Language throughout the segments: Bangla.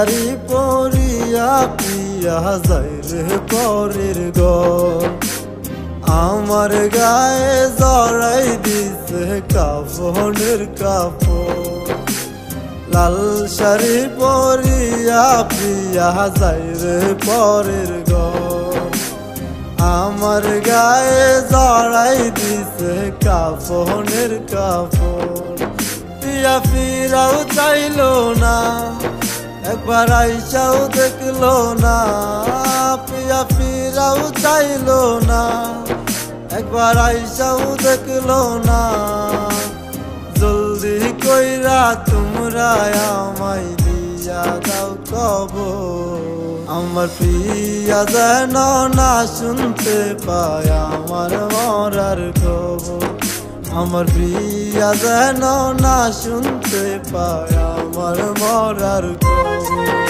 শাড়ি পরিয়া পিয়া যায় রে পরের ঘর আমার গায়ে জড়াই দিছে কাফনের কাপড় লাল শাড়ি পরিয়া পিয়া যায় রে পরের ঘর আমার গায়ে জড়াই দিছে কাফনের কাপড় পিয়া ফিরাও চাইলো না একবার আইসাও দেখলো না পিয়া ফিরাও চাইলো না একবার আইসাও দেখলো না জলদি কইরা তোমরা আমায় দিয়া দাও কবর আমার প্রিয়া যেন না শুনতে পায় আমার মরার খবর আমার প্রিয়া যেন না শুনতে পায় আমার মরার খবর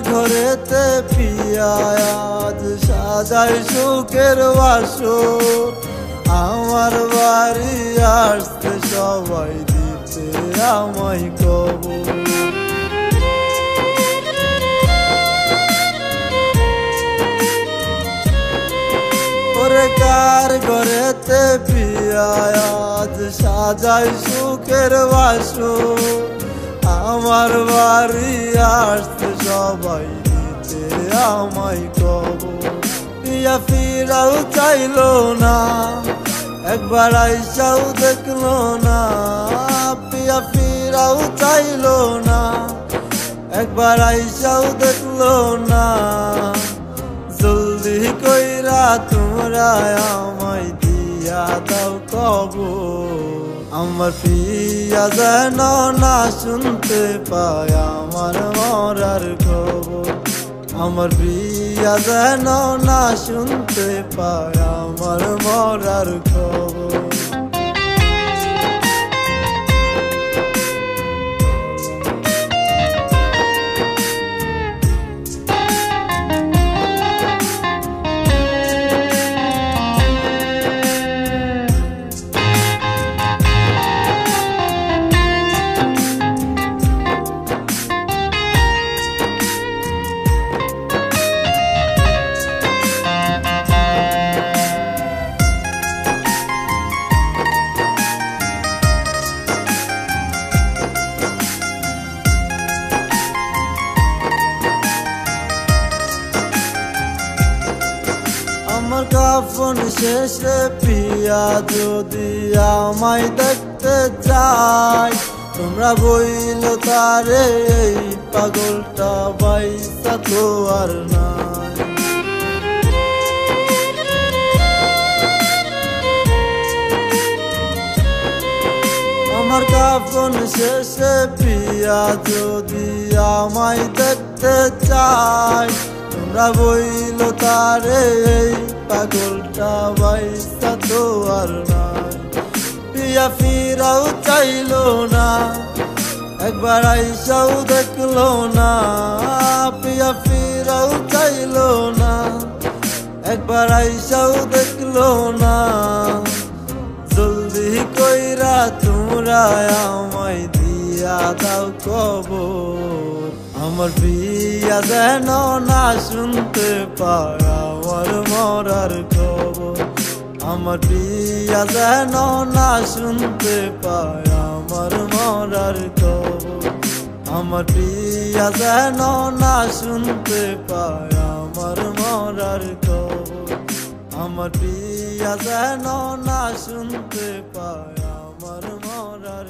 ঘরেতে পিয়া আজ সাজাই সুখের বাসর আমার বাড়ি আসতে সবাই দিতে আমায় কবর ওরে কার ঘরেতে পিয়া আজ সাজাই সুখের বাসর আমার বাড়ি আসতে সবাই দিতে আমায় কবর পিয়া ফিরাও চাইলো না একবার আইসাও দেখলো না পিয়া ফিরাও চাইলো না একবার আইসাও দেখলো না জলদি কইরা তোমরা আমায় দিয়া দাও কবর আমার প্রিয়া যেন না শুনতে পায় আমার মরার খবর আমার প্রিয়া যেন না শুনতে পায় আমার মরার খবর আমার কাফন শেষে পিয়া যদি আমায় দেখতে চাই তোমরা বইলো তারে এই পাগলটা বাইসা তো আর নাই আমার কাফন শেষে পিয়া যদি আমায় দেখতে চাই তোমরা বইলো তারে এই পাগলটা বাইসা তো আর নাই পিয়া ফিরাও চাইলো না একবার আইসাও দেখলো না পিয়া ফিরাও চাইলো না একবার আইসাও দেখলো না জলদি কইরা তোমরা আমায় দিয়া দাও কবর আমার প্রিয়া যেন না শুনতে পায় আমার মরার খবর আমার প্রিয়া যেন না শুনতে পায় আমার মরার খবর আমার প্রিয়া যেন না শুনতে পায় আমার মরার খবর আমার প্রিয়া যেন না শুনতে পায় আমার মরার